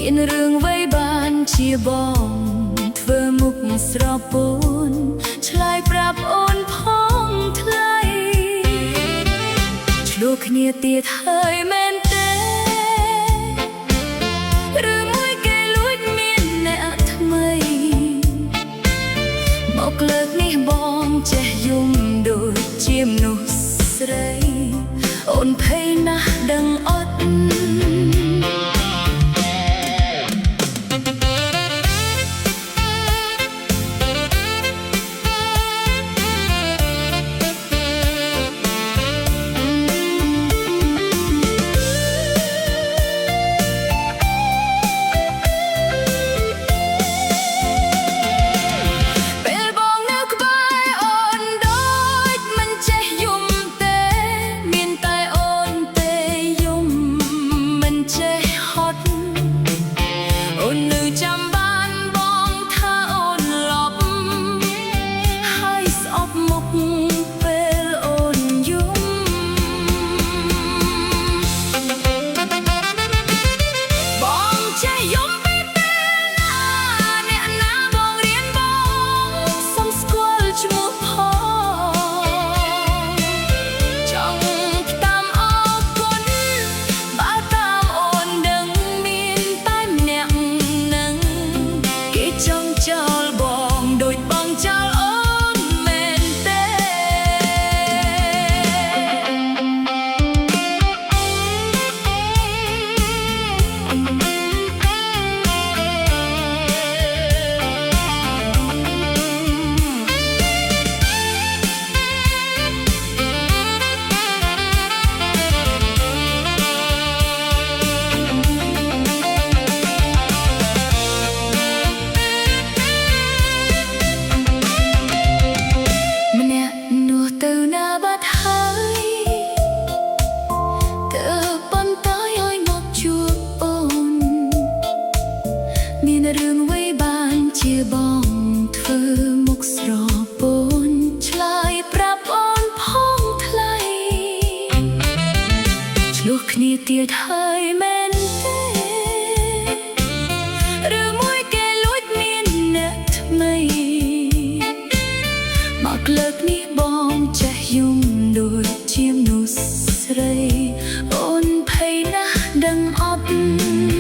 មានរឿងវ័យបានជាបងធ្វើមុខស្រពោនឆ្លើយប្រាប់អូនផងថ្លៃឆ្លោះគ្នាទៀតហើយមែនទេឬមួយគេលួចមានអ្នកថ្មីមកលើកនេះបងចេះយំដូចជាមនុស្សស្រីអូនភ័យណាស់ដឹងអត់រឿងវ័យបានជាបងធ្វើមុខស្រពោនឆ្លើយប្រាប់អូនផងថ្លៃឆ្លោះគ្នាទៀតហើយមែនទេឬមួយគេលួចមានអ្នកថ្មីមកលើកនេះបងចេះយំដូចជាមនុស្សស្រីអូនភ័យណាស់ដឹងអត់